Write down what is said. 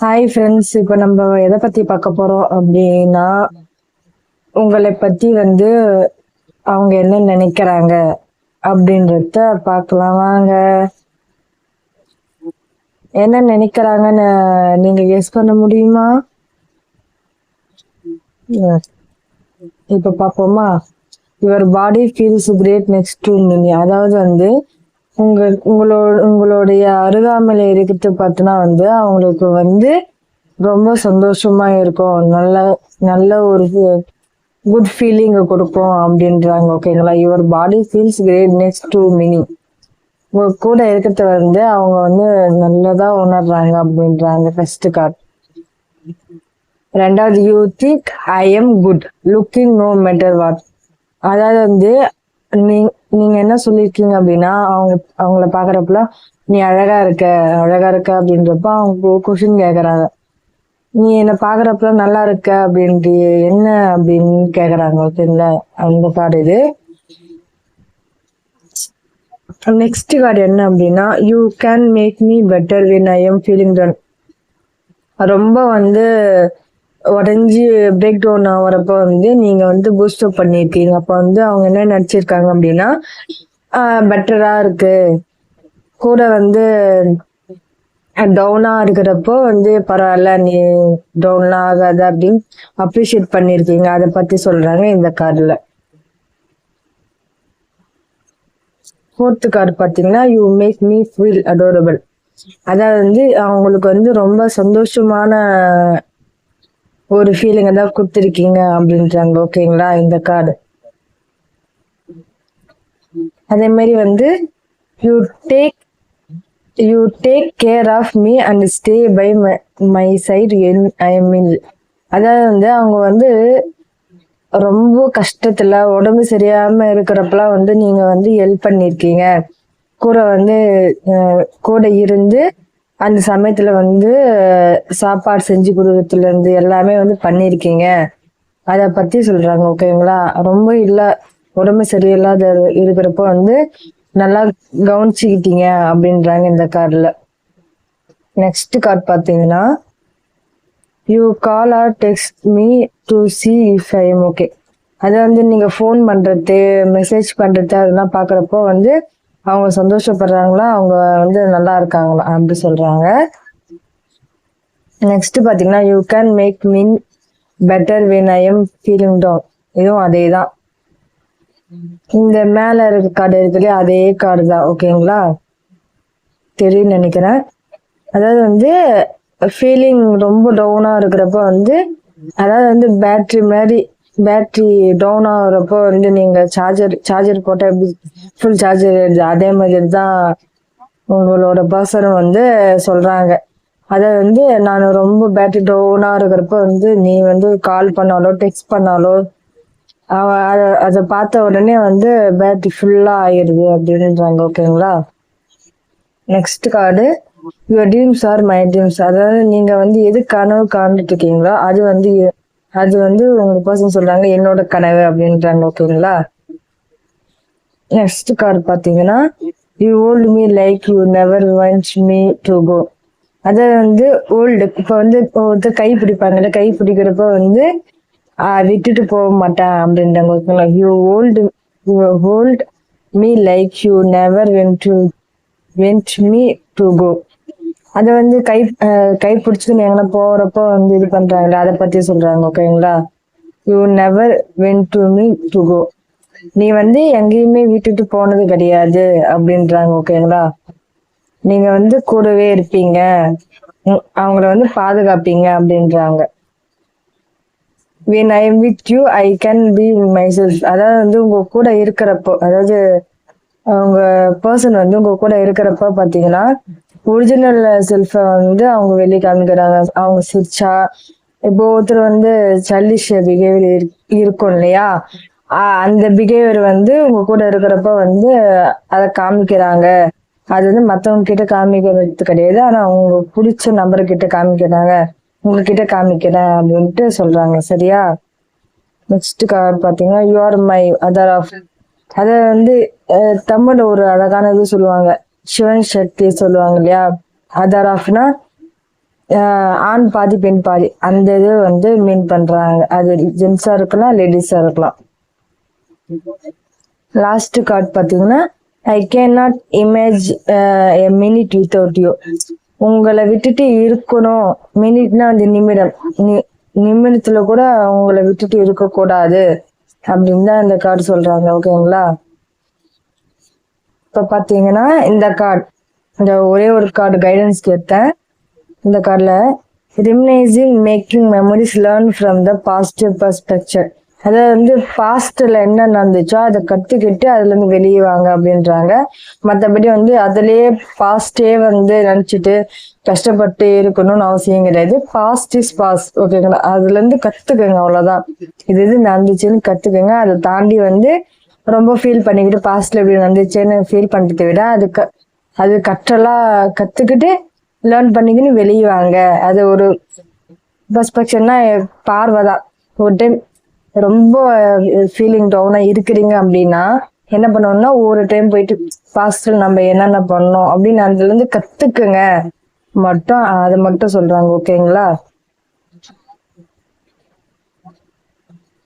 Hi friends, இப்போ நம்ம எதை பத்தி பார்க்க போறோம் அப்படின்னா, உங்களை பத்தி அவங்க என்ன நினைக்கிறாங்க அப்படின்றத பார்க்கலாம் வாங்க. என்ன நினைக்கிறாங்கன்னு நீங்க கெஸ் பண்ண முடியுமா? இப்போ பார்ப்போமா. Your body feels great next to me. அதாவது உங்களுடைய அருகாமையில இருக்கிறது பார்த்தினா அவங்களுக்கு ரொம்ப சந்தோஷமா இருக்கும். நல்ல நல்ல ஒரு குட் ஃபீலிங் கொடுக்கும் அப்படின்றாங்க. ஓகேங்களா. Your body feels great next to me. உங்க கூட இருக்கிறது அவங்க நல்லதா உணர்றாங்க அப்படின்றாங்க. First card. ரெண்டாவது, you think I am good looking no matter what. அதாவது நீங்க என்ன சொல்லியிருக்கீங்க அப்படின்னா, அவங்கள பாக்குறப்பல நீ அழகா இருக்க அப்படின்றப்ப அவங்க கொஸ்டின் கேக்குறாங்க. நீ என்ன பாக்குறப்பல நல்லா இருக்க அப்படின்ட்டு என்ன அப்படின்னு கேக்குறாங்க. ஓகேங்களா. அந்த கார்டு இது. நெக்ஸ்ட் கார்டு என்ன அப்படின்னா, you can make me better when I am feeling down. ரொம்ப உடஞ்சி பிரேக் டவுன் ஆகிறப்ப நீங்க பூஸ்டப் பண்ணியிருக்கீங்க. அப்போ அவங்க என்ன நினைச்சிருக்காங்க அப்படின்னா, பெட்டரா இருக்கு, கூட டவுனா இருக்கிறப்போ பரவாயில்ல, நீ டவுன்லாம் ஆகாத அப்படின்னு அப்ரிஷியேட் பண்ணிருக்கீங்க. அதை பத்தி சொல்றாங்க இந்த கார்டுல. ஃபோர்த் கார்டு பாத்தீங்கன்னா, you make me feel adorable. அதாவது அவங்களுக்கு ரொம்ப சந்தோஷமான ஒரு ஃபீலிங் தான் கொடுத்துருக்கீங்க அப்படின்றாங்க. ஓகேங்களா. இந்த கார்டு அதே மாதிரி you take you take care of me and stay by my side I am ill. அதாவது அவங்க ரொம்ப கஷ்டத்துல உடம்பு சரியாம இருக்கிறப்பெல்லாம் நீங்க ஹெல்ப் பண்ணிருக்கீங்க. கூட கூட இருந்து அந்த சமயத்துல சாப்பாடு செஞ்சு கொடுக்கறதுல இருந்து எல்லாமே பண்ணிருக்கீங்க. அத பத்தி சொல்றாங்க. ஓகேங்களா. ரொம்ப உடம்பு சரியில்லாத இருக்கிறப்போ நல்லா கவனிச்சுக்கிட்டீங்க அப்படின்றாங்க இந்த கார்டுல. நெக்ஸ்ட் கார்டு பாத்தீங்கன்னா, you call or text me to see if I am okay. அதை நீங்க ஃபோன் பண்றது, மெசேஜ் பண்றது அதெல்லாம் பாக்குறப்போ அவங்க சந்தோஷப்படுறாங்களா, அவங்க நல்லா இருக்காங்களா அப்படி சொல்றாங்க. நெக்ஸ்ட் பாத்தீங்கன்னா, you can make me better when I am feeling down. இதுவும் அதே தான். இந்த மேல இருக்க கார்டு இருக்குல்லையே, அதே கார்டு தான். ஓகேங்களா. தெரியும் நினைக்கிறேன். அதாவது ஃபீலிங் ரொம்ப டவுனா இருக்கிறப்ப அதாவது பேட்டரி டவுன் ஆகுறப்போ நீங்க சார்ஜர் போட்டா எப்படி ஃபுல் சார்ஜர் எடுது, அதே மாதிரி தான் உங்களோட பர்சன் சொல்றாங்க. அதை நான் ரொம்ப பேட்டரி டவுனா இருக்கிறப்ப நீ கால் பண்ணாலோ டெக்ஸ்ட் பண்ணாலோ அதை பார்த்த உடனே பேட்டரி ஃபுல்லா ஆயிடுது அப்படின்றாங்க. ஓகேங்களா. Next card, your dreams R my dreams. அதாவது நீங்க எது கனவு காண்டுட்டு இருக்கீங்களோ அது உங்க பர்சன் சொல்றாங்க என்னோட கனவு அப்படின்றாங்க. ஓகேங்களா. நெக்ஸ்ட் கார்டு பாத்தீங்கன்னா, you hold me like you never want me to go. அதை ஓல்டு இப்போ ஒருத்தர் கை பிடிப்பாங்கல்ல, கை பிடிக்கிறப்ப விட்டுட்டு போக மாட்டேன் அப்படின்றாங்க. ஓகேங்களா. You hold me like you never want me to go. அதை கை பிடிச்சிட்டு எங்கன்னா போறப்போ இது பண்றாங்களே, அதை பத்தி சொல்றாங்க. ஓகேங்களா. You never want to me to go. நீ எங்கேயுமே விட்டுட்டு போனது கிடையாது அப்படின்றாங்க. ஓகேங்களா. நீங்க கூடவே இருப்பீங்க, அவங்கள பாதுகாப்பீங்க அப்படின்றாங்க. when I am with you I can be myself. அதாவது உங்க கூட இருக்கிறப்போ, அதாவது அவங்க பர்சன் உங்க கூட இருக்கிறப்ப பாத்தீங்கன்னா ஒரிஜினல் செல்ஃப அவங்க வெளியே காமிக்கிறாங்க. அவங்க சிரிச்சா, இப்போ ஒருத்தர் சல்லிஷ் பிஹேவியர் இருக்கும் இல்லையா, அந்த பிஹேவியர் உங்க கூட இருக்கிறப்ப அதை காமிக்கிறாங்க. அது மத்தவங்க கிட்ட காமிக்கிறது கிடையாது, ஆனா அவங்க பிடிச்ச நபர்கிட்ட காமிக்கிறாங்க, உங்ககிட்ட காமிக்கிறேன் அப்படின்ட்டு சொல்றாங்க. சரியா. நெக்ஸ்ட் கார்டு பாத்தீங்கன்னா, you are my other half. அத தமிழ்ல ஒரு அழகான இது சொல்லுவாங்க, சிவன் சக்தி சொல்லுவாங்க இல்லையா. அதர் ஆஃப்னா ஆண் பாதி பெண் பாதி அந்த இது வந்து மீன் பண்றாங்க. அது ஜென்ஸா இருக்கலாம் லேடிஸா இருக்கலாம். லாஸ்ட் கார்டு பாத்தீங்கன்னா I can not image a minute without you. உங்களை விட்டுட்டு இருக்கணும். மினிட்னா அந்த நிமிடம். நிமிடத்துல கூட உங்களை விட்டுட்டு இருக்க கூடாது அப்படின்னு தான் இந்த கார்டு சொல்றாங்க. ஓகேங்களா? இப்ப பாத்தீங்கன்னா இந்த கார்டு, இந்த ஒரே ஒரு கார்டு கைடன்ஸ் கேட்டேன். இந்த கார்டுல reminiscing making memories learn from the positive perspective. அதாவது வந்து பாஸ்ட்ல என்ன நடந்துச்சோ அதை கத்துக்கிட்டு அதுல இருந்து வெளியே வாங்க அப்படின்றாங்க. மற்றபடி வந்து அதுலயே பாஸ்டே வந்து நினைச்சிட்டு கஷ்டப்பட்டு இருக்கணும்னு அவசியம் கிடையாது. Past is past. ஓகேங்களா? அதுல இருந்து கத்துக்கங்க, அவ்வளவுதான். இது நடந்துச்சுன்னு கத்துக்கங்க. அதை தாண்டி வந்து ரொம்ப ஃபீல் பண்ணிக்கிட்டு பாஸ்ட்ல இப்படி நடந்துச்சுன்னு ஃபீல் பண்றதை விட அது கற்றலா கத்துக்கிட்டு லேர்ன் பண்ணிக்கின்னு வெளியே வாங்க. அது ஒரு பர்ஸ்பெக்ஷன்னா பார்வை தான். ஒரு டைம் ரொம்ப ஃபீலிங் டவுனா இருக்கிறீங்க அப்படின்னா என்ன பண்ணணும்னா ஒரு டைம் போயிட்டு பாஸ்ட்ல நம்ம என்னென்ன பண்ணோம் அப்படின்னு அதுல இருந்து கத்துக்குங்க மட்டும், அதை மட்டும் சொல்றாங்க. ஓகேங்களா?